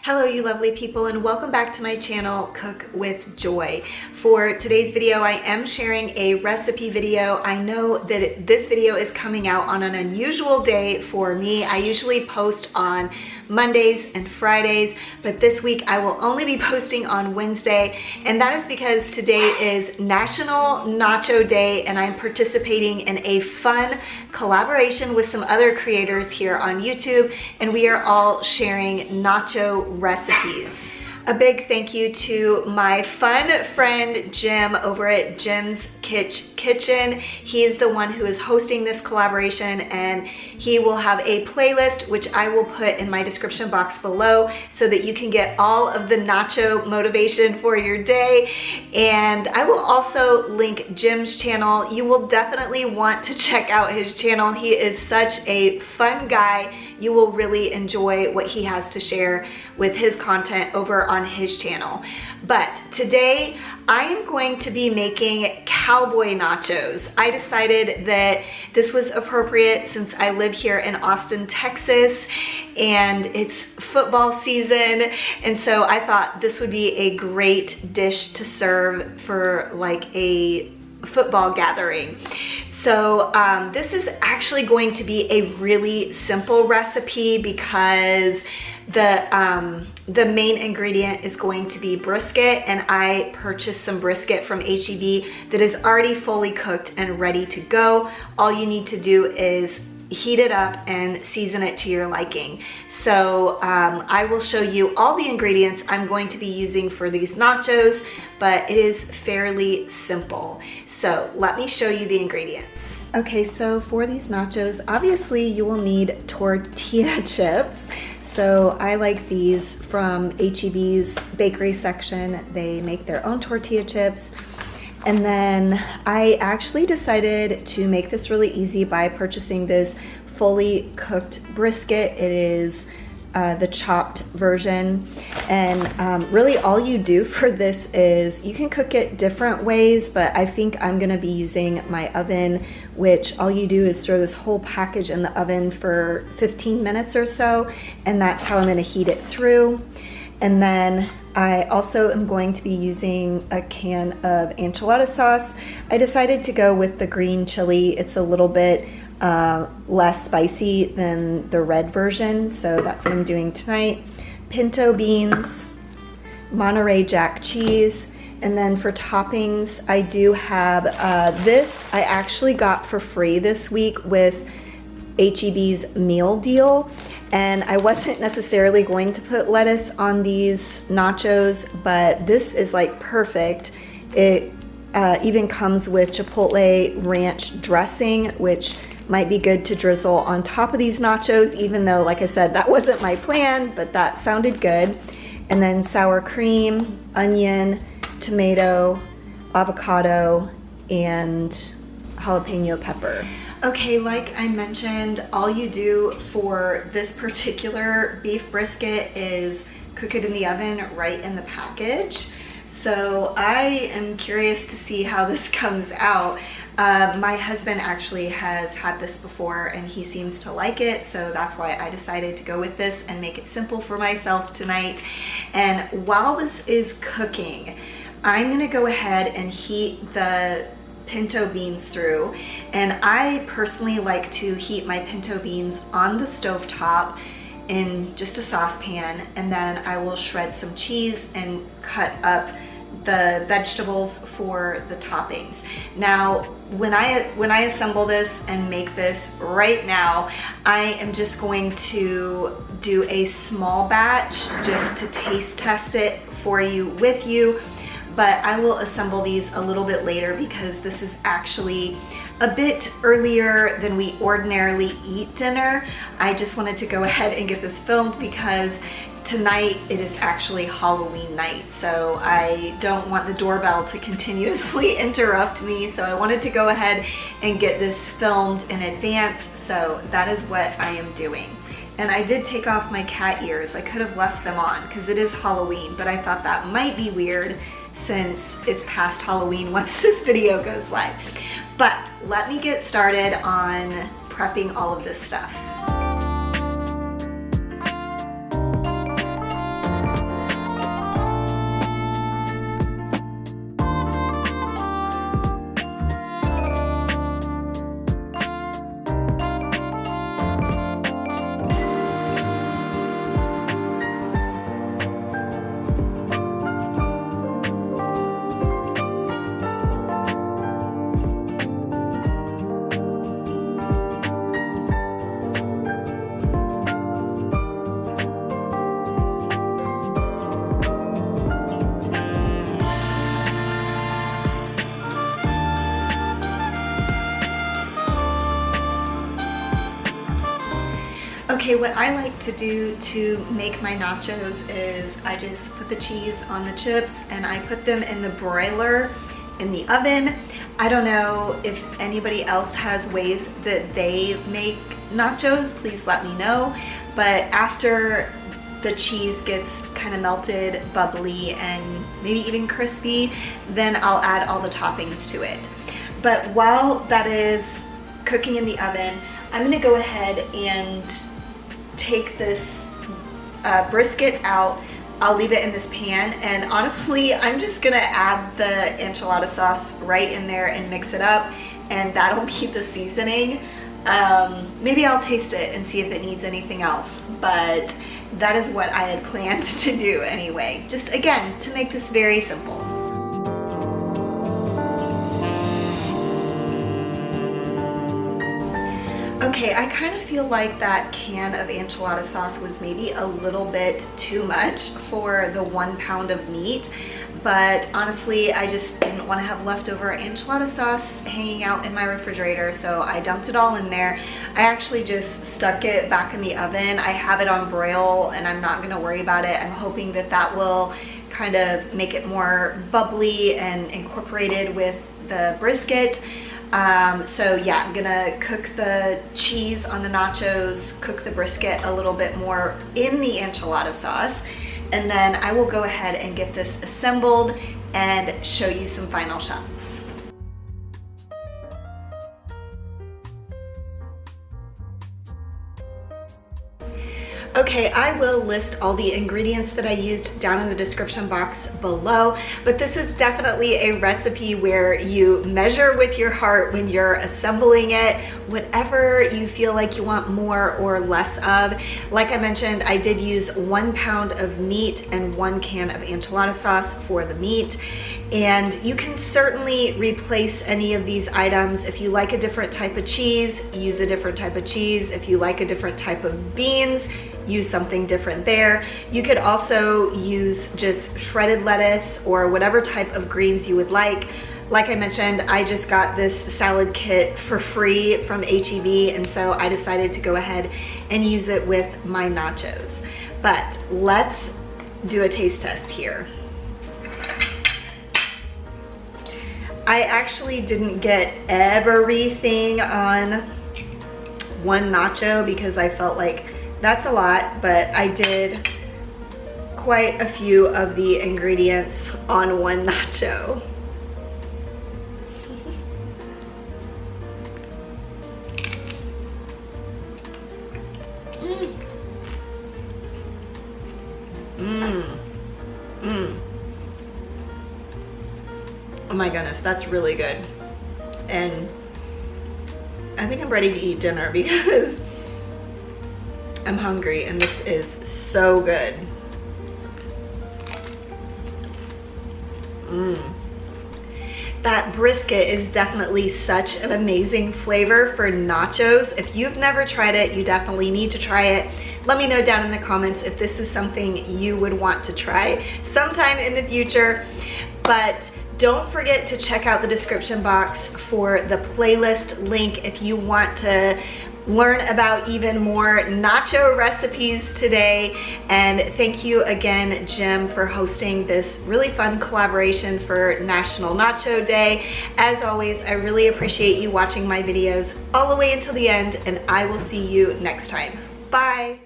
Hello you lovely people, and welcome back to my channel, Cook with Joy. For today's video, I am sharing a recipe video. I know that this video is coming out on an unusual day for me. I usually post on Mondays and Fridays, but this week I will only be posting on Wednesday, and that is because today is National Nacho Day and I'm participating in a fun collaboration with some other creators here on YouTube, and we are all sharing nacho recipes. A big thank you to my fun friend Jim over at Jim's Kitchen. He is the one who is hosting this collaboration, and he will have a playlist which I will put in my description box below so that you can get all of the nacho motivation for your day. And I will also link Jim's channel. You will definitely want to check out his channel. He is such a fun guy. You will really enjoy what he has to share with his content over on his channel. But today I am going to be making cowboy nachos. I decided that this was appropriate since I live here in Austin, Texas, and it's football season, and so I thought this would be a great dish to serve for like a football gathering. So this is actually going to be a really simple recipe because the main ingredient is going to be brisket, and I purchased some brisket from HEB that is already fully cooked and ready to go. All you need to do is heat it up and season it to your liking. So I will show you all the ingredients I'm going to be using for these nachos, but it is fairly simple. So let me show you the ingredients. Okay, so for these nachos, obviously you will need tortilla chips. So I like these from HEB's bakery section. They make their own tortilla chips. And then I actually decided to make this really easy by purchasing this fully cooked brisket. It is the chopped version, and really all you do for this is you can cook it different ways, but I think I'm gonna be using my oven, which all you do is throw this whole package in the oven for 15 minutes or so, and that's how I'm gonna heat it through. And then I also am going to be using a can of enchilada sauce. I decided to go with the green chili. It's a little bit less spicy than the red version, so that's what I'm doing tonight. Pinto beans, Monterey Jack cheese, and then for toppings, I do have this I actually got for free this week with HEB's meal deal. And I wasn't necessarily going to put lettuce on these nachos, but this is like perfect. It even comes with Chipotle ranch dressing, which might be good to drizzle on top of these nachos, even though, like I said, that wasn't my plan, but that sounded good. And then sour cream, onion, tomato, avocado, and jalapeno pepper. Okay, like I mentioned, all you do for this particular beef brisket is cook it in the oven right in the package. So I am curious to see how this comes out. My husband actually has had this before and he seems to like it, so that's why I decided to go with this and make it simple for myself tonight. And while this is cooking, I'm gonna go ahead and heat the pinto beans through, and I personally like to heat my pinto beans on the stove top in just a saucepan, and then I will shred some cheese and cut up the vegetables for the toppings. Now when I assemble this and make this right now, I am just going to do a small batch just to taste test it for you with you. But I will assemble these a little bit later because this is actually a bit earlier than we ordinarily eat dinner. I just wanted to go ahead and get this filmed because tonight it is actually Halloween night, so I don't want the doorbell to continuously interrupt me, so I wanted to go ahead and get this filmed in advance, so that is what I am doing. And I did take off my cat ears. I could have left them on because it is Halloween, but I thought that might be weird since it's past Halloween once this video goes live. But let me get started on prepping all of this stuff. Okay, what I like to do to make my nachos is I just put the cheese on the chips and I put them in the broiler in the oven. I don't know if anybody else has ways that they make nachos, please let me know. But after the cheese gets kind of melted, bubbly, and maybe even crispy, then I'll add all the toppings to it. But while that is cooking in the oven, I'm gonna go ahead and take this brisket out. I'll leave it in this pan, and honestly, I'm just gonna add the enchilada sauce right in there and mix it up, and that'll be the seasoning. Maybe I'll taste it and see if it needs anything else, but that is what I had planned to do anyway. Just again, to make this very simple. Okay, I kind of feel like that can of enchilada sauce was maybe a little bit too much for the 1 pound of meat, but honestly, I just didn't want to have leftover enchilada sauce hanging out in my refrigerator, so I dumped it all in there. I actually just stuck it back in the oven. I have it on broil and I'm not going to worry about it. I'm hoping that that will kind of make it more bubbly and incorporated with the brisket. So yeah, I'm gonna cook the cheese on the nachos, cook the brisket a little bit more in the enchilada sauce, and then I will go ahead and get this assembled and show you some final shots. Okay, I will list all the ingredients that I used down in the description box below, but this is definitely a recipe where you measure with your heart when you're assembling it, whatever you feel like you want more or less of. Like I mentioned, I did use 1 pound of meat and 1 can of enchilada sauce for the meat. And you can certainly replace any of these items. If you like a different type of cheese, use a different type of cheese. If you like a different type of beans, use something different there. You could also use just shredded lettuce or whatever type of greens you would like. Like I mentioned, I just got this salad kit for free from HEB, and so I decided to go ahead and use it with my nachos. But let's do a taste test here. I actually didn't get everything on one nacho because I felt like that's a lot, but I did quite a few of the ingredients on one nacho. Oh my goodness, that's really good. And I think I'm ready to eat dinner because I'm hungry and this is so good. That brisket is definitely such an amazing flavor for nachos. If you've never tried it, you definitely need to try it. Let me know down in the comments if this is something you would want to try sometime in the future. But don't forget to check out the description box for the playlist link if you want to learn about even more nacho recipes today. And thank you again, Jim, for hosting this really fun collaboration for National Nacho Day. As always, I really appreciate you watching my videos all the way until the end, and I will see you next time. Bye.